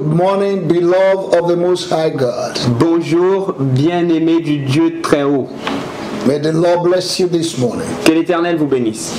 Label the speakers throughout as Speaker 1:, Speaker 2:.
Speaker 1: Good morning, beloved of the Most High God.
Speaker 2: Bonjour, bien-aimé du Dieu très haut.
Speaker 1: May the Lord bless you this morning.
Speaker 2: Que l'Éternel vous bénisse.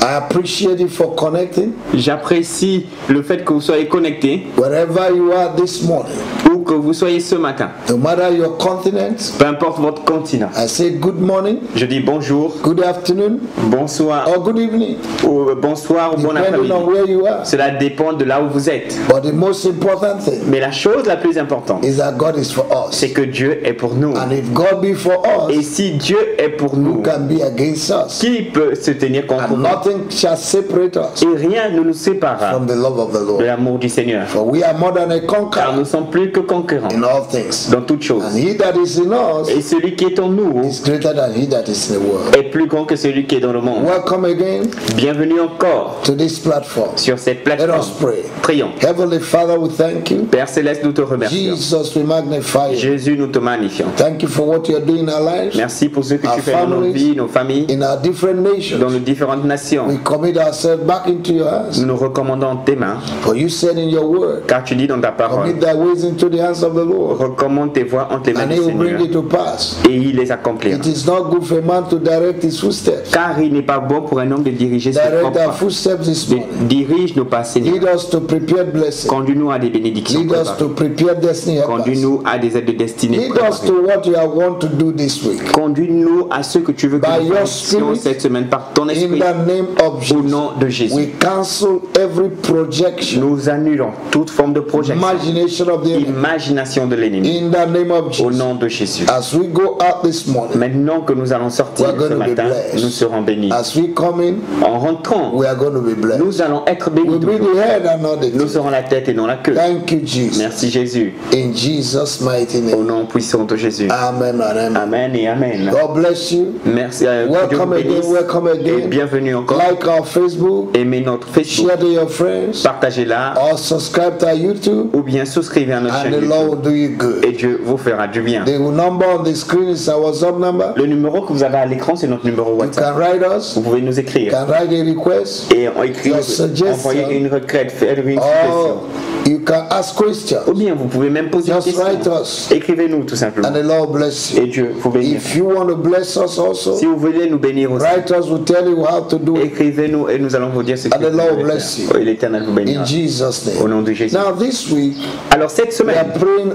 Speaker 1: I appreciate you for connecting.
Speaker 2: J'apprécie le fait que vous soyez connectés,
Speaker 1: Wherever you are this morning,
Speaker 2: où que vous soyez ce matin,
Speaker 1: no matter your continent,
Speaker 2: peu importe votre continent.
Speaker 1: I say good morning,
Speaker 2: Je dis bonjour,
Speaker 1: good afternoon,
Speaker 2: bonsoir,
Speaker 1: or good evening,
Speaker 2: ou bonsoir ou bon
Speaker 1: depending
Speaker 2: après-midi.
Speaker 1: on where you are.
Speaker 2: Cela dépend de là où vous êtes.
Speaker 1: But the most important thing
Speaker 2: Mais la chose la plus importante,
Speaker 1: is that God is for us.
Speaker 2: c'est que Dieu est pour nous.
Speaker 1: And if God be for
Speaker 2: Et
Speaker 1: us,
Speaker 2: si Dieu est pour
Speaker 1: who
Speaker 2: nous,
Speaker 1: can be against us?
Speaker 2: qui peut se tenir contre
Speaker 1: And
Speaker 2: nous?
Speaker 1: nothing shall separate us
Speaker 2: Et rien ne nous séparera
Speaker 1: from the love of the
Speaker 2: de
Speaker 1: Lord.
Speaker 2: l'amour du Seigneur.
Speaker 1: For we are more than a
Speaker 2: Car
Speaker 1: conqueror
Speaker 2: nous sommes plus que conquérants
Speaker 1: in all things.
Speaker 2: dans toutes choses.
Speaker 1: And he that is in us
Speaker 2: Et celui qui est en nous
Speaker 1: is greater than he that is in the world.
Speaker 2: est plus grand que celui qui est dans le monde.
Speaker 1: Welcome again
Speaker 2: Bienvenue encore
Speaker 1: to this platform.
Speaker 2: sur cette
Speaker 1: Let
Speaker 2: plateforme.
Speaker 1: us pray.
Speaker 2: Prions.
Speaker 1: Heavenly Father, we thank you.
Speaker 2: Père Céleste, nous te remercions.
Speaker 1: Jesus, we magnify you.
Speaker 2: Jésus, nous te magnifions.
Speaker 1: Thank you for what you are doing in our lives,
Speaker 2: Merci pour ce que
Speaker 1: Our
Speaker 2: tu fais dans nos
Speaker 1: families,
Speaker 2: vies, nos familles,
Speaker 1: in our different
Speaker 2: dans
Speaker 1: nations.
Speaker 2: nos différentes nations.
Speaker 1: We commit ourselves back into your hands.
Speaker 2: Nous nous recommandons en tes mains,
Speaker 1: For you said in your word,
Speaker 2: car tu dis dans ta parole,
Speaker 1: commit thy ways into the hands of the Lord,
Speaker 2: recommande tes voies entre les mains
Speaker 1: and
Speaker 2: du
Speaker 1: he will bring
Speaker 2: Seigneur,
Speaker 1: it to pass.
Speaker 2: et il les accomplira.
Speaker 1: It is not good for a man to direct his footsteps.
Speaker 2: Car il n'est pas bon pour un homme de diriger ses
Speaker 1: Direct
Speaker 2: propres
Speaker 1: our
Speaker 2: pas.
Speaker 1: footsteps this morning.
Speaker 2: Dirige nos pas, Seigneur.
Speaker 1: Lead us to prepared blessing.
Speaker 2: Conduis-nous à des bénédictions
Speaker 1: Lead us
Speaker 2: préparées.
Speaker 1: to prepared destiny helpers.
Speaker 2: Conduis-nous à des aides de destinée
Speaker 1: Lead us
Speaker 2: préparées.
Speaker 1: to what you want to do this week.
Speaker 2: Conduis-nous à ce que tu veux que
Speaker 1: By
Speaker 2: nous
Speaker 1: your
Speaker 2: fassions
Speaker 1: spirit,
Speaker 2: cette semaine par ton
Speaker 1: In
Speaker 2: esprit.
Speaker 1: the name of
Speaker 2: Au
Speaker 1: Jesus,
Speaker 2: nom de Jésus.
Speaker 1: we cancel every projection,
Speaker 2: Nous annulons toute forme de projection,
Speaker 1: imagination of the enemy.
Speaker 2: imagination de l'ennemi.
Speaker 1: In the name of
Speaker 2: Au
Speaker 1: Jesus,
Speaker 2: nom de Jésus.
Speaker 1: as we go out this morning,
Speaker 2: Maintenant que nous allons sortir
Speaker 1: We are going
Speaker 2: ce
Speaker 1: to be
Speaker 2: matin,
Speaker 1: blessed.
Speaker 2: nous serons bénis.
Speaker 1: as we come in,
Speaker 2: En rentrant,
Speaker 1: we are going to be blessed.
Speaker 2: nous allons être bénis.
Speaker 1: We'll be
Speaker 2: toujours.
Speaker 1: the head and not the
Speaker 2: Nous
Speaker 1: tail.
Speaker 2: serons la tête et non la queue.
Speaker 1: Thank you, Jesus.
Speaker 2: Merci Jésus.
Speaker 1: In Jesus' mighty
Speaker 2: Au
Speaker 1: name.
Speaker 2: nom puissant de Jésus.
Speaker 1: Amen and amen.
Speaker 2: Amen et Amen.
Speaker 1: God bless you.
Speaker 2: Merci. Que Dieu vous
Speaker 1: Welcome again,
Speaker 2: bénisse.
Speaker 1: welcome
Speaker 2: Et
Speaker 1: again.
Speaker 2: bienvenue encore.
Speaker 1: Like our Facebook,
Speaker 2: Aimez notre Facebook.
Speaker 1: share to your friends,
Speaker 2: Partagez-la.
Speaker 1: or subscribe to our YouTube,
Speaker 2: Ou bien souscrivez à notre
Speaker 1: and
Speaker 2: chaîne
Speaker 1: the
Speaker 2: YouTube.
Speaker 1: Lord will do you good.
Speaker 2: Et Dieu vous fera du bien.
Speaker 1: The number on the screen is our WhatsApp number.
Speaker 2: Le numéro que vous avez à l'écran, c'est notre numéro
Speaker 1: You
Speaker 2: WhatsApp.
Speaker 1: can write us,
Speaker 2: Vous pouvez nous
Speaker 1: you
Speaker 2: écrire.
Speaker 1: can write a request,
Speaker 2: Et on écrit,
Speaker 1: Your suggestion.
Speaker 2: envoyer une requête, faire une suggestion.
Speaker 1: or you can ask questions.
Speaker 2: Ou bien vous pouvez même poser une
Speaker 1: Just write
Speaker 2: question.
Speaker 1: us,
Speaker 2: Écrivez-nous tout simplement.
Speaker 1: and the Lord bless
Speaker 2: Et
Speaker 1: you.
Speaker 2: Dieu vous bénira.
Speaker 1: If you want to bless us
Speaker 2: Si
Speaker 1: also,
Speaker 2: vous voulez nous bénir aussi,
Speaker 1: write us, we'll tell you how to do it.
Speaker 2: écrivez-nous et nous allons vous dire ce que
Speaker 1: And the
Speaker 2: vous
Speaker 1: Lord
Speaker 2: devez
Speaker 1: bless
Speaker 2: faire.
Speaker 1: you.
Speaker 2: Et l'Éternel vous
Speaker 1: In
Speaker 2: bénira.
Speaker 1: Jesus'
Speaker 2: Au
Speaker 1: name.
Speaker 2: nom de Jésus.
Speaker 1: Now this week,
Speaker 2: Alors cette
Speaker 1: we are
Speaker 2: semaine,
Speaker 1: praying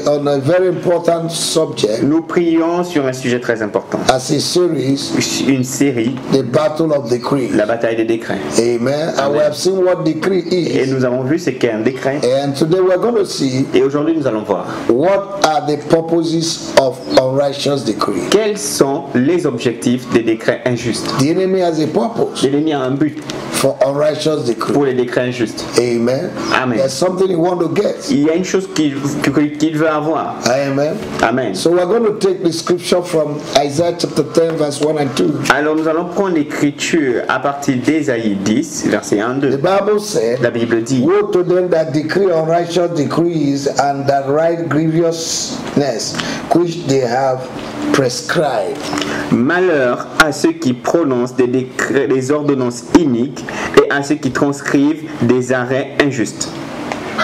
Speaker 1: on a very important subject
Speaker 2: nous prions sur un sujet très important.
Speaker 1: as a series,
Speaker 2: Une série,
Speaker 1: the battle of decree.
Speaker 2: la bataille des décrets.
Speaker 1: Amen. And we have seen what decree
Speaker 2: Et
Speaker 1: is.
Speaker 2: nous avons vu ce qu'est un décret.
Speaker 1: And today we're going to see
Speaker 2: Et aujourd'hui, nous allons voir
Speaker 1: what are the purposes of unrighteous decree.
Speaker 2: quels sont les objectifs des décrets injustes.
Speaker 1: The enemy has a purpose
Speaker 2: L'ennemi a un but
Speaker 1: for unrighteous decree.
Speaker 2: pour les décrets injustes.
Speaker 1: Amen.
Speaker 2: Amen.
Speaker 1: There's something you want to get.
Speaker 2: Il y a une chose qu'il veut avoir.
Speaker 1: Amen.
Speaker 2: Amen.
Speaker 1: So we're going to take the scripture from Isaiah chapter 10 verse 1 and 2.
Speaker 2: Alors nous allons prendre l'écriture à partir d'Ésaïe 10, verset 1,
Speaker 1: The
Speaker 2: 2.
Speaker 1: Bible said,
Speaker 2: La Bible dit,
Speaker 1: woe to them that decree unrighteous decrees and that write grievousness which they have prescribed.
Speaker 2: malheur à ceux qui prononcent des décrets, des ordonnances iniques et à ceux qui transcrivent des arrêts injustes.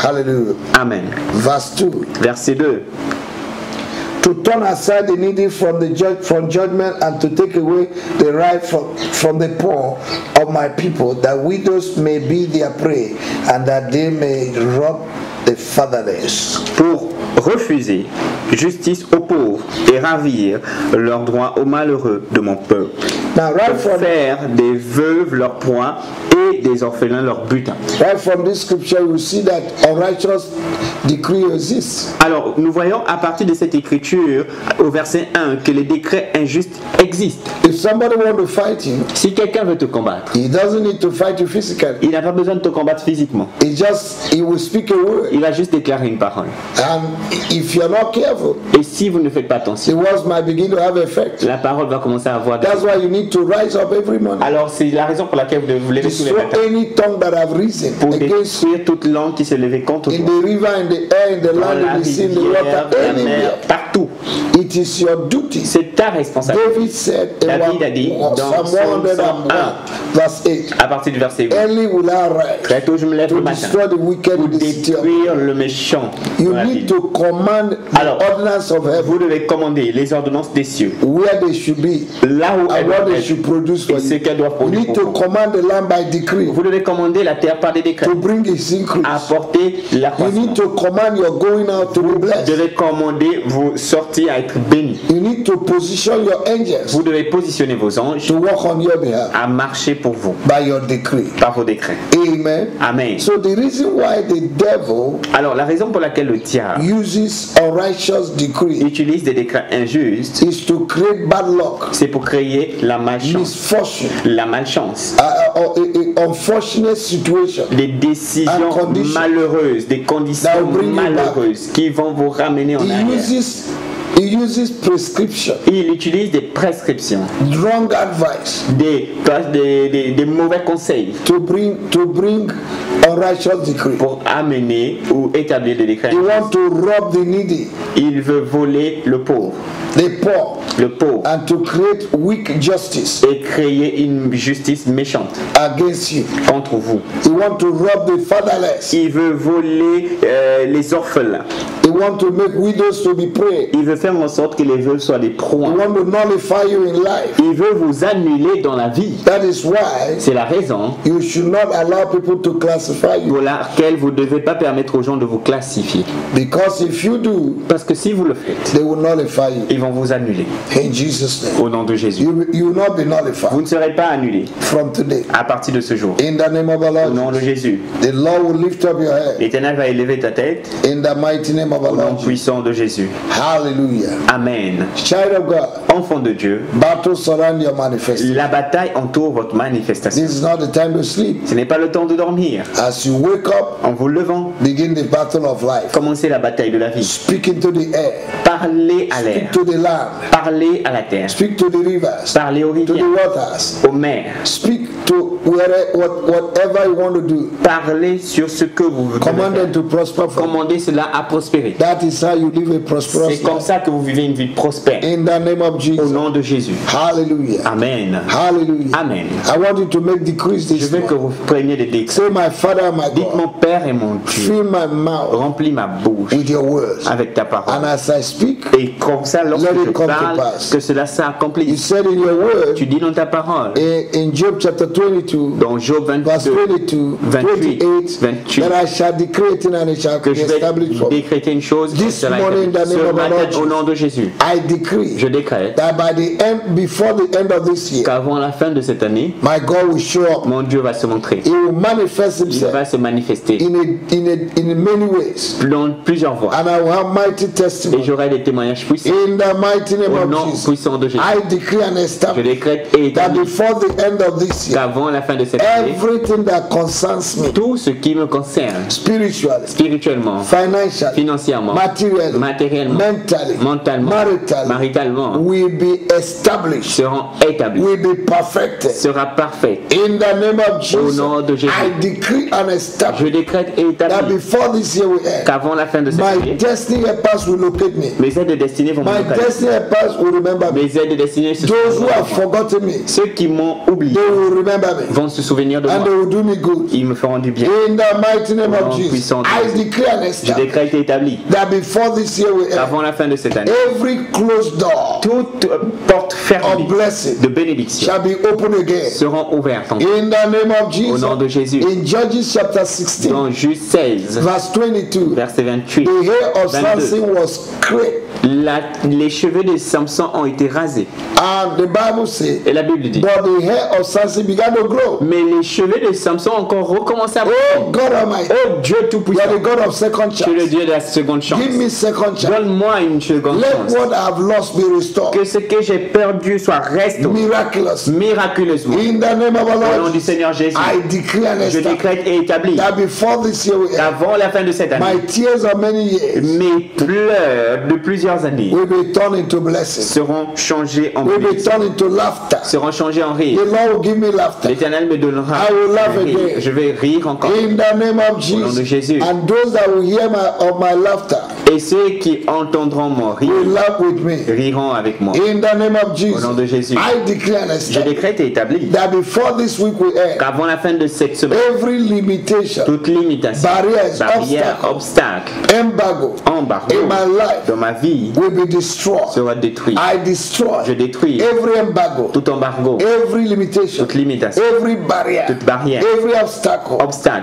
Speaker 1: Hallelujah.
Speaker 2: Amen.
Speaker 1: Verse 2.
Speaker 2: Verset 2.
Speaker 1: To turn aside the needy from judgment and to take away the right from the poor of my people, that widows may be their prey and that they may rob the fatherless.
Speaker 2: Pour refuser justice aux pauvres et ravir leurs droits aux malheureux de mon peuple.
Speaker 1: Now,
Speaker 2: Pour faire des veuves leur proie et des orphelins leur butin.
Speaker 1: right from this scripture, you see that unrighteous decree exists.
Speaker 2: Alors, nous voyons à partir de cette écriture, au verset 1, que les décrets injustes existent.
Speaker 1: If somebody want to fight you,
Speaker 2: Si quelqu'un veut te combattre,
Speaker 1: he doesn't need to fight you physically.
Speaker 2: il n'a pas besoin de te combattre physiquement.
Speaker 1: He will speak a word.
Speaker 2: Il va juste déclarer une parole.
Speaker 1: And if you're not careful,
Speaker 2: Et si vous ne faites pas
Speaker 1: the
Speaker 2: attention,
Speaker 1: words might begin to have effect.
Speaker 2: la parole va commencer à avoir des...
Speaker 1: That's why you need to rise up every morning.
Speaker 2: Alors, c'est la raison pour laquelle vous levez tous les
Speaker 1: Destroy
Speaker 2: matins.
Speaker 1: any tongue that have risen
Speaker 2: Pour
Speaker 1: against
Speaker 2: détruire toute langue qui s'est levée contre
Speaker 1: in
Speaker 2: toi.
Speaker 1: the river, in the air, in the
Speaker 2: Dans
Speaker 1: land,
Speaker 2: la
Speaker 1: in the sea, in the
Speaker 2: rivière,
Speaker 1: water,
Speaker 2: la mer,
Speaker 1: anywhere.
Speaker 2: partout.
Speaker 1: He It is your duty.
Speaker 2: C'est ta responsabilité.
Speaker 1: David said in
Speaker 2: David a dit dans
Speaker 1: Psalm
Speaker 2: Psaume
Speaker 1: 101, verse 8,
Speaker 2: à partir du verset 8.
Speaker 1: early will I rise
Speaker 2: Très tôt je me lève
Speaker 1: to
Speaker 2: le matin
Speaker 1: destroy the wicked
Speaker 2: pour
Speaker 1: in the city of
Speaker 2: détruire le méchant.
Speaker 1: You
Speaker 2: dans la
Speaker 1: need
Speaker 2: ville.
Speaker 1: to command the
Speaker 2: Alors,
Speaker 1: ordinance of heaven
Speaker 2: Vous devez commander les ordonnances des cieux,
Speaker 1: where they should be
Speaker 2: là où elles
Speaker 1: and what
Speaker 2: doivent
Speaker 1: they
Speaker 2: être
Speaker 1: should produce for
Speaker 2: et ce
Speaker 1: you.
Speaker 2: qu'elles doivent
Speaker 1: You
Speaker 2: produire
Speaker 1: need
Speaker 2: pour
Speaker 1: to
Speaker 2: vous.
Speaker 1: command the land by decree
Speaker 2: Vous devez commander la terre par des décrets,
Speaker 1: to bring its increase.
Speaker 2: apporter la
Speaker 1: You need
Speaker 2: croissance.
Speaker 1: to command your going out to be
Speaker 2: Vous
Speaker 1: blessed.
Speaker 2: devez commander vos sorties à être bénis.
Speaker 1: You need to position your angels
Speaker 2: Vous devez positionner vos anges
Speaker 1: to work on your behalf
Speaker 2: à marcher pour vous
Speaker 1: by your decree.
Speaker 2: par vos décrets.
Speaker 1: Amen.
Speaker 2: Amen.
Speaker 1: So the reason why the devil
Speaker 2: Alors la raison pour laquelle le diable
Speaker 1: uses unrighteous decree
Speaker 2: utilise des décrets injustes,
Speaker 1: is to create bad luck,
Speaker 2: c'est pour créer la malchance,
Speaker 1: misfortune,
Speaker 2: la malchance,
Speaker 1: or a unfortunate situation.
Speaker 2: des décisions
Speaker 1: And conditions.
Speaker 2: malheureuses, des
Speaker 1: That
Speaker 2: conditions
Speaker 1: will bring you
Speaker 2: malheureuses qui vont vous ramener en arrière.
Speaker 1: He uses prescription,
Speaker 2: Il utilise des prescriptions,
Speaker 1: wrong advice
Speaker 2: des mauvais conseils
Speaker 1: to bring unrighteous decree.
Speaker 2: pour amener ou établir des décrets.
Speaker 1: He wants to rob the needy,
Speaker 2: Il veut voler le pauvre,
Speaker 1: the poor, and to create weak justice
Speaker 2: et créer une justice méchante
Speaker 1: against you.
Speaker 2: contre vous.
Speaker 1: He wants to rob the fatherless.
Speaker 2: Il veut voler les orphelins.
Speaker 1: He wants to make widows to be prey.
Speaker 2: Il veut faire en sorte que les veuves soient des
Speaker 1: He
Speaker 2: proies.
Speaker 1: wants to nullify you in life.
Speaker 2: Il veut vous annuler dans la vie.
Speaker 1: That is why
Speaker 2: C'est la raison
Speaker 1: you should not allow people to classify you.
Speaker 2: pour laquelle vous ne devez pas permettre aux gens de vous classifier.
Speaker 1: Because if you do,
Speaker 2: Parce que si vous le faites,
Speaker 1: they will nullify you.
Speaker 2: ils vont vous annuler
Speaker 1: In Jesus' name.
Speaker 2: au nom de Jésus.
Speaker 1: You will not be
Speaker 2: Vous
Speaker 1: nullified
Speaker 2: ne serez pas annulés
Speaker 1: from today.
Speaker 2: à partir de ce jour.
Speaker 1: In the name of the
Speaker 2: Au nom
Speaker 1: Lord,
Speaker 2: de Jésus.
Speaker 1: the Lord will lift up your head.
Speaker 2: L'Éternel va élever ta tête
Speaker 1: In the mighty name of the
Speaker 2: au nom
Speaker 1: Lord.
Speaker 2: puissant de Jésus.
Speaker 1: Hallelujah.
Speaker 2: Amen.
Speaker 1: Child of God,
Speaker 2: Enfant de Dieu,
Speaker 1: battles surround your manifestation.
Speaker 2: la bataille entoure votre manifestation.
Speaker 1: This is not the time to sleep.
Speaker 2: Ce n'est pas le temps de dormir.
Speaker 1: As you wake up,
Speaker 2: En vous levant,
Speaker 1: begin the battle of life.
Speaker 2: commencez la bataille de la vie.
Speaker 1: Speak into the air.
Speaker 2: Parlez à
Speaker 1: Speak
Speaker 2: l'air.
Speaker 1: to the land.
Speaker 2: Parlez à la terre.
Speaker 1: Speak to the rivers.
Speaker 2: Parlez aux
Speaker 1: To the
Speaker 2: rivières,
Speaker 1: waters.
Speaker 2: aux mers.
Speaker 1: Speak to whatever you want to do.
Speaker 2: Parlez sur ce que vous devez
Speaker 1: Command them
Speaker 2: faire.
Speaker 1: to prosper for you.
Speaker 2: Commandez cela à prospérer.
Speaker 1: That is how you live a prosperous
Speaker 2: C'est comme
Speaker 1: life.
Speaker 2: ça que vous vivez une vie prospère.
Speaker 1: In the name of
Speaker 2: Au
Speaker 1: Jesus.
Speaker 2: nom de Jésus.
Speaker 1: Hallelujah.
Speaker 2: Amen.
Speaker 1: Hallelujah.
Speaker 2: Amen.
Speaker 1: I want you to make decrees
Speaker 2: Je
Speaker 1: this
Speaker 2: veux que
Speaker 1: morning.
Speaker 2: vous preniez des décrets.
Speaker 1: Say, my Father, my
Speaker 2: Dites mon
Speaker 1: God,
Speaker 2: Père et mon Dieu.
Speaker 1: fill my mouth
Speaker 2: Remplis ma bouche
Speaker 1: with your words.
Speaker 2: avec ta
Speaker 1: And
Speaker 2: parole.
Speaker 1: as I speak,
Speaker 2: Et comme ça, lorsque
Speaker 1: Let it
Speaker 2: je
Speaker 1: come to
Speaker 2: parle,
Speaker 1: pass.
Speaker 2: que cela
Speaker 1: you
Speaker 2: s'accomplisse.
Speaker 1: said in your word,
Speaker 2: Tu dis dans ta parole,
Speaker 1: in Job chapter 22,
Speaker 2: dans Job
Speaker 1: verse
Speaker 2: 22,
Speaker 1: 28,
Speaker 2: 28,
Speaker 1: that I shall decree it and it shall
Speaker 2: que
Speaker 1: be
Speaker 2: je vais
Speaker 1: established for me.
Speaker 2: décréter une chose qui
Speaker 1: This
Speaker 2: sera
Speaker 1: morning, in the
Speaker 2: établie.
Speaker 1: name
Speaker 2: Ce
Speaker 1: of the
Speaker 2: matin,
Speaker 1: Lord
Speaker 2: au nom de Jésus,
Speaker 1: I decree
Speaker 2: je décrète
Speaker 1: that by the end, before the end of this year,
Speaker 2: qu'avant la fin de cette année,
Speaker 1: my God will show up.
Speaker 2: mon Dieu va se montrer.
Speaker 1: He will manifest
Speaker 2: Il va
Speaker 1: himself
Speaker 2: se manifester
Speaker 1: in many ways.
Speaker 2: dans plusieurs voies.
Speaker 1: And I will have mighty
Speaker 2: Et
Speaker 1: testimony.
Speaker 2: j'aurai des témoignages puissants.
Speaker 1: In the mighty name
Speaker 2: Au
Speaker 1: of
Speaker 2: nom
Speaker 1: Jesus,
Speaker 2: puissant de Jésus,
Speaker 1: I decree and
Speaker 2: je
Speaker 1: establish
Speaker 2: décrète et
Speaker 1: that
Speaker 2: établis
Speaker 1: before the end of this year,
Speaker 2: qu'avant la fin de cette année,
Speaker 1: everything that concerns me,
Speaker 2: tout ce qui me concerne,
Speaker 1: spiritually,
Speaker 2: spirituellement,
Speaker 1: financially,
Speaker 2: financièrement,
Speaker 1: materially,
Speaker 2: matériellement,
Speaker 1: mentally,
Speaker 2: mentalement,
Speaker 1: maritally,
Speaker 2: maritalement,
Speaker 1: will be established,
Speaker 2: seront établis,
Speaker 1: will be perfected.
Speaker 2: sera parfait.
Speaker 1: In the name of Jesus,
Speaker 2: nom de Jésus.
Speaker 1: I decree and
Speaker 2: Je
Speaker 1: establish
Speaker 2: décrète et
Speaker 1: that
Speaker 2: établis
Speaker 1: before this year will end,
Speaker 2: qu'avant la fin de cette
Speaker 1: my
Speaker 2: année,
Speaker 1: destiny helpers will locate me.
Speaker 2: mes aides de destinée vont me
Speaker 1: My
Speaker 2: localiser.
Speaker 1: destiny helpers will remember me.
Speaker 2: Mes aides de destinée se
Speaker 1: Those who have
Speaker 2: souviendront de moi.
Speaker 1: forgotten me,
Speaker 2: Ceux qui m'ont oublié
Speaker 1: they will remember me.
Speaker 2: vont se souvenir de
Speaker 1: And they
Speaker 2: moi.
Speaker 1: will do me good.
Speaker 2: Ils me feront du bien.
Speaker 1: In the mighty name
Speaker 2: Au
Speaker 1: of
Speaker 2: nom
Speaker 1: Jesus,
Speaker 2: puissant de
Speaker 1: I
Speaker 2: Jésus.
Speaker 1: decree and
Speaker 2: Je
Speaker 1: establish
Speaker 2: décrète et établis
Speaker 1: that before this year will end,
Speaker 2: qu'avant la fin de cette année,
Speaker 1: every closed door
Speaker 2: toute porte
Speaker 1: of
Speaker 2: fermée
Speaker 1: blessing
Speaker 2: de bénédiction
Speaker 1: shall be open again.
Speaker 2: seront ouvertes en-
Speaker 1: In the name of
Speaker 2: au nom de
Speaker 1: Jesus,
Speaker 2: Jésus.
Speaker 1: in Judges chapter 16,
Speaker 2: Dans Juge 16,
Speaker 1: verse 22,
Speaker 2: verset 28,
Speaker 1: the hair of
Speaker 2: 22.
Speaker 1: Samson was clipped,
Speaker 2: les cheveux de Samson ont été rasés.
Speaker 1: and the Bible says,
Speaker 2: Et la Bible dit,
Speaker 1: but the hair of Samson began to grow.
Speaker 2: mais les cheveux de Samson ont encore recommencé à
Speaker 1: Oh
Speaker 2: pousser.
Speaker 1: God Almighty,
Speaker 2: Oh Dieu
Speaker 1: you are
Speaker 2: Tout-Puissant,
Speaker 1: the God of second
Speaker 2: tu es le
Speaker 1: chance.
Speaker 2: Dieu de la seconde chance.
Speaker 1: Give me second chance.
Speaker 2: Donne-moi une seconde
Speaker 1: Let
Speaker 2: chance.
Speaker 1: what I have lost be restored
Speaker 2: Que ce que j'ai perdu soit restauré
Speaker 1: miraculously.
Speaker 2: miraculeusement.
Speaker 1: In the name of the
Speaker 2: Au nom
Speaker 1: Lord,
Speaker 2: du Seigneur Jésus,
Speaker 1: I decree and
Speaker 2: je
Speaker 1: establish
Speaker 2: décrète et établis
Speaker 1: that before this year will end,
Speaker 2: qu'avant la fin de cette année,
Speaker 1: my tears of many years
Speaker 2: mes pleurs de plusieurs années
Speaker 1: will be turned into blessings,
Speaker 2: seront changés en
Speaker 1: will be
Speaker 2: bénédiction,
Speaker 1: turned into laughter.
Speaker 2: seront changés en rire.
Speaker 1: The Lord will give me laughter.
Speaker 2: L'Éternel me donnera
Speaker 1: I will laugh
Speaker 2: rire.
Speaker 1: again.
Speaker 2: Je vais rire encore.
Speaker 1: In the name of
Speaker 2: Au nom de
Speaker 1: Jesus.
Speaker 2: Jésus.
Speaker 1: And those that will hear of my laughter
Speaker 2: Et ceux qui entendront mon rire
Speaker 1: will laugh with me.
Speaker 2: riront avec moi.
Speaker 1: In the name of
Speaker 2: Au
Speaker 1: Jesus.
Speaker 2: nom de Jésus.
Speaker 1: I declare and
Speaker 2: Je
Speaker 1: establish
Speaker 2: décrète et établis
Speaker 1: that before this week will end,
Speaker 2: qu'avant la fin de cette semaine,
Speaker 1: every limitation,
Speaker 2: toute limitation,
Speaker 1: barriers,
Speaker 2: barrière, obstacle,
Speaker 1: embargo
Speaker 2: embargo
Speaker 1: in my life
Speaker 2: dans ma vie
Speaker 1: will be destroyed.
Speaker 2: sera détruit.
Speaker 1: I destroy
Speaker 2: Je détruis
Speaker 1: every embargo,
Speaker 2: tout embargo,
Speaker 1: every limitation,
Speaker 2: toute limitation,
Speaker 1: every barrier,
Speaker 2: toute barrière,
Speaker 1: every obstacle,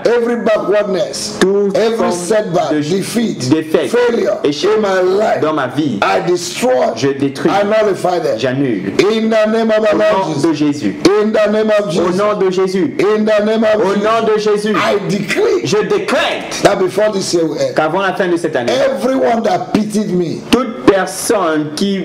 Speaker 1: every backwardness,
Speaker 2: toute
Speaker 1: every
Speaker 2: forme
Speaker 1: setback,
Speaker 2: de
Speaker 1: defeat,
Speaker 2: défaite,
Speaker 1: failure
Speaker 2: échec
Speaker 1: in my life.
Speaker 2: dans ma vie.
Speaker 1: I destroy,
Speaker 2: Je détruis,
Speaker 1: I nullify them.
Speaker 2: j'annule.
Speaker 1: In the name of the
Speaker 2: Au
Speaker 1: Lord
Speaker 2: nom
Speaker 1: Jesus.
Speaker 2: de Jésus.
Speaker 1: In the name of
Speaker 2: Au
Speaker 1: Jesus.
Speaker 2: nom de Jésus.
Speaker 1: In the name of
Speaker 2: Au
Speaker 1: Jesus.
Speaker 2: nom de Jésus.
Speaker 1: I decree
Speaker 2: Je décrète
Speaker 1: that before this year will end,
Speaker 2: qu'avant la fin de cette année,
Speaker 1: everyone that pitied me
Speaker 2: toute personne qui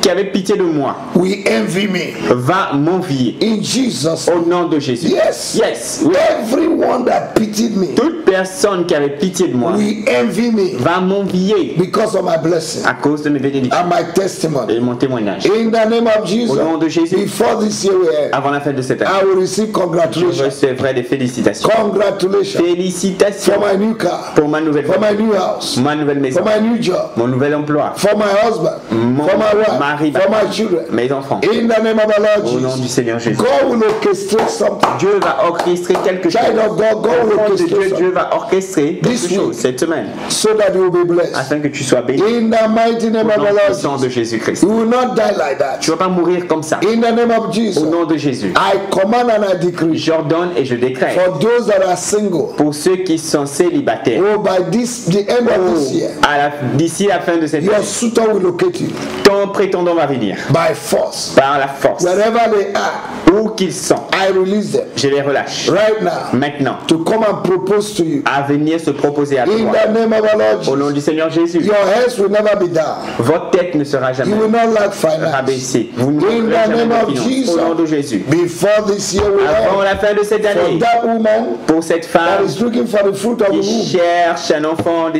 Speaker 2: avait pitié de moi
Speaker 1: will envy me.
Speaker 2: va m'envier.
Speaker 1: In Jesus'
Speaker 2: Au
Speaker 1: name.
Speaker 2: nom de Jésus.
Speaker 1: Yes.
Speaker 2: Yes. Oui.
Speaker 1: Everyone that pitied me
Speaker 2: Toute personne qui avait pitié de moi
Speaker 1: will envy me
Speaker 2: va m'envier
Speaker 1: because of my blessing
Speaker 2: à cause de mes bénédictions
Speaker 1: and my
Speaker 2: et
Speaker 1: testimony.
Speaker 2: mon témoignage.
Speaker 1: In the name of Jesus,
Speaker 2: Au nom de Jésus.
Speaker 1: before this year will end,
Speaker 2: Avant la fin de cette année,
Speaker 1: I will receive
Speaker 2: je
Speaker 1: congratulations.
Speaker 2: recevrai des félicitations.
Speaker 1: Congratulations
Speaker 2: Félicitations
Speaker 1: for my new car,
Speaker 2: pour ma nouvelle
Speaker 1: for my
Speaker 2: maison,
Speaker 1: new house,
Speaker 2: ma nouvelle maison,
Speaker 1: for my new job,
Speaker 2: mon nouvel emploi,
Speaker 1: for my husband,
Speaker 2: mon
Speaker 1: for my wife,
Speaker 2: mari,
Speaker 1: for my children.
Speaker 2: mes enfants.
Speaker 1: In the name of the Lord
Speaker 2: Au nom du
Speaker 1: Jesus,
Speaker 2: Seigneur Jésus.
Speaker 1: God will orchestrate something.
Speaker 2: Dieu va orchestrer quelque chose.
Speaker 1: Child of God, God will
Speaker 2: Enfant de
Speaker 1: orchestrate
Speaker 2: Dieu, Dieu
Speaker 1: something
Speaker 2: va orchestrer quelque
Speaker 1: This
Speaker 2: chose
Speaker 1: week.
Speaker 2: cette semaine
Speaker 1: so that you will be blessed.
Speaker 2: afin que tu sois béni.
Speaker 1: In the mighty name
Speaker 2: Au
Speaker 1: of
Speaker 2: nom
Speaker 1: the Lord
Speaker 2: puissant de
Speaker 1: Jesus,
Speaker 2: Jésus-Christ.
Speaker 1: you will not die like that.
Speaker 2: Tu ne vas pas mourir comme ça.
Speaker 1: In the name of
Speaker 2: Au
Speaker 1: Jesus,
Speaker 2: nom de Jésus.
Speaker 1: I command and I decree
Speaker 2: J'ordonne et je décrète
Speaker 1: for those that are single,
Speaker 2: pour ceux qui sont célibataires,
Speaker 1: oh, by the end of this year,
Speaker 2: d'ici la fin de cette
Speaker 1: your
Speaker 2: année,
Speaker 1: suitor will locate you
Speaker 2: ton prétendant va venir
Speaker 1: by force.
Speaker 2: par la force.
Speaker 1: Wherever they are,
Speaker 2: Où qu'ils sont,
Speaker 1: I release them
Speaker 2: je les relâche
Speaker 1: right now
Speaker 2: maintenant
Speaker 1: to come and propose to you.
Speaker 2: à venir se proposer à
Speaker 1: In
Speaker 2: toi.
Speaker 1: the name of the Lord
Speaker 2: Au nom
Speaker 1: Jesus,
Speaker 2: du Seigneur Jésus,
Speaker 1: your heads will never be down.
Speaker 2: votre tête ne sera jamais
Speaker 1: You will not lack finance.
Speaker 2: rabaissée. Vous ne
Speaker 1: In
Speaker 2: manquerez
Speaker 1: the
Speaker 2: jamais
Speaker 1: name
Speaker 2: de
Speaker 1: of
Speaker 2: finances.
Speaker 1: Jesus,
Speaker 2: Au nom de Jésus.
Speaker 1: before this year will
Speaker 2: Avant
Speaker 1: end,
Speaker 2: la fin de cette
Speaker 1: for
Speaker 2: année,
Speaker 1: that woman
Speaker 2: pour cette
Speaker 1: that
Speaker 2: femme
Speaker 1: is looking for the fruit of the
Speaker 2: qui
Speaker 1: womb,
Speaker 2: cherche un enfant,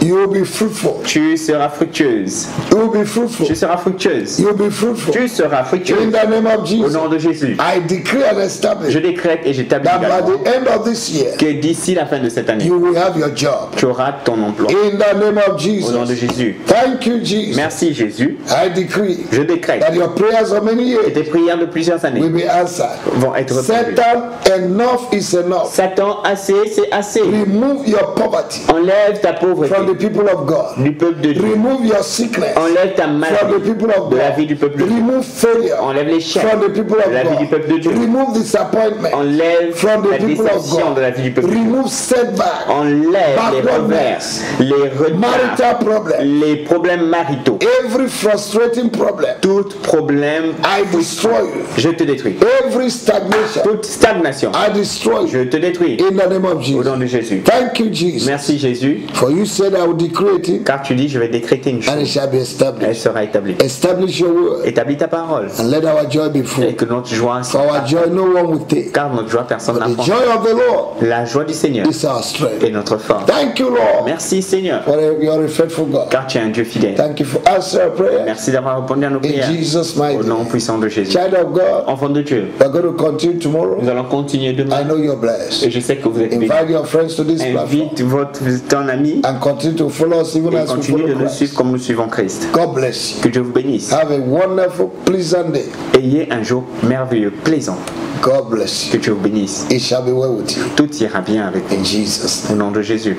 Speaker 1: you will be fruitful.
Speaker 2: tu seras fructueuse.
Speaker 1: You will be fruitful.
Speaker 2: Tu seras fructueuse.
Speaker 1: You will be fruitful.
Speaker 2: Tu seras
Speaker 1: In
Speaker 2: fructueuse.
Speaker 1: the name of
Speaker 2: Au
Speaker 1: Jesus,
Speaker 2: nom de Jésus.
Speaker 1: I decree and establish
Speaker 2: Je décrète et j'établis
Speaker 1: that by
Speaker 2: également
Speaker 1: the end of this year,
Speaker 2: que d'ici la fin de cette année,
Speaker 1: you will have your job.
Speaker 2: tu auras ton emploi.
Speaker 1: In the name of
Speaker 2: Au nom de
Speaker 1: Jesus,
Speaker 2: Jésus.
Speaker 1: thank you, Jesus.
Speaker 2: Merci Jésus.
Speaker 1: I decree
Speaker 2: Je décrète
Speaker 1: that your prayers of many
Speaker 2: que
Speaker 1: years
Speaker 2: tes prières de plusieurs années
Speaker 1: will be answered.
Speaker 2: vont être répondues.
Speaker 1: Satan, enough is enough.
Speaker 2: Satan, assez, c'est assez.
Speaker 1: Remove your poverty
Speaker 2: Enlève ta pauvreté
Speaker 1: from the people of God.
Speaker 2: du peuple de Dieu.
Speaker 1: Remove your sickness
Speaker 2: Enlève ta
Speaker 1: from the
Speaker 2: maladie
Speaker 1: people of
Speaker 2: de la
Speaker 1: God.
Speaker 2: vie du peuple de Dieu.
Speaker 1: Remove failure
Speaker 2: Enlève l'échec
Speaker 1: from the people of
Speaker 2: de la vie du
Speaker 1: God.
Speaker 2: peuple de Dieu.
Speaker 1: Remove disappointment
Speaker 2: Enlève
Speaker 1: from the
Speaker 2: la
Speaker 1: people of
Speaker 2: déception de la vie du
Speaker 1: God.
Speaker 2: peuple de Dieu.
Speaker 1: Remove setback,
Speaker 2: Enlève les revers,
Speaker 1: backwardness,
Speaker 2: les retards,
Speaker 1: marital problem,
Speaker 2: les problèmes maritaux.
Speaker 1: every frustrating problem.
Speaker 2: Tout problème,
Speaker 1: I destroy you.
Speaker 2: je te détruis.
Speaker 1: Every stagnation,
Speaker 2: Toute stagnation,
Speaker 1: I destroy you.
Speaker 2: je te détruis.
Speaker 1: In the name of
Speaker 2: Au
Speaker 1: Jesus.
Speaker 2: nom de Jésus.
Speaker 1: Thank you, Jesus.
Speaker 2: Merci Jésus,
Speaker 1: For you said I will decree a thing
Speaker 2: car tu dis je vais décréter une
Speaker 1: and it
Speaker 2: chose.
Speaker 1: shall be
Speaker 2: Elle
Speaker 1: established.
Speaker 2: sera établie.
Speaker 1: Establish your word
Speaker 2: Établis ta parole
Speaker 1: and let our joy be
Speaker 2: et
Speaker 1: full.
Speaker 2: que notre joie
Speaker 1: For
Speaker 2: soit.
Speaker 1: our joy no one will take.
Speaker 2: Car notre joie personne
Speaker 1: The
Speaker 2: n'a pas.
Speaker 1: joy of the Lord
Speaker 2: La joie du Seigneur
Speaker 1: is our
Speaker 2: est
Speaker 1: strength.
Speaker 2: notre force.
Speaker 1: Thank you, Lord,
Speaker 2: Merci Seigneur,
Speaker 1: for you're a faithful God.
Speaker 2: car tu es un Dieu fidèle.
Speaker 1: Thank you for answering our prayer.
Speaker 2: Merci d'avoir répondu à nos
Speaker 1: In
Speaker 2: prières.
Speaker 1: Jesus'
Speaker 2: Au
Speaker 1: mighty
Speaker 2: nom
Speaker 1: name.
Speaker 2: puissant de Jésus.
Speaker 1: Child of God,
Speaker 2: Enfant de Dieu,
Speaker 1: we're going to continue tomorrow.
Speaker 2: nous allons continuer
Speaker 1: I
Speaker 2: demain.
Speaker 1: know you're blessed.
Speaker 2: Et je sais que vous êtes bénis.
Speaker 1: Invite your friends to this platform
Speaker 2: Invite ton ami
Speaker 1: and continue to follow us even
Speaker 2: et
Speaker 1: as we
Speaker 2: continue de
Speaker 1: follow
Speaker 2: nous suivre
Speaker 1: Christ.
Speaker 2: comme nous suivons Christ.
Speaker 1: God bless you.
Speaker 2: Que Dieu vous bénisse.
Speaker 1: Have a wonderful, pleasant day.
Speaker 2: Ayez un jour merveilleux, plaisant.
Speaker 1: God bless
Speaker 2: Que
Speaker 1: you.
Speaker 2: Dieu vous bénisse.
Speaker 1: It shall be well with you.
Speaker 2: Tout ira bien avec vous.
Speaker 1: In Jesus'
Speaker 2: Au
Speaker 1: name.
Speaker 2: nom de Jésus.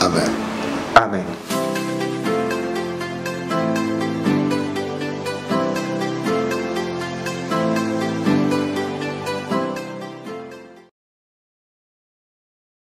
Speaker 1: Amen.
Speaker 2: Amen.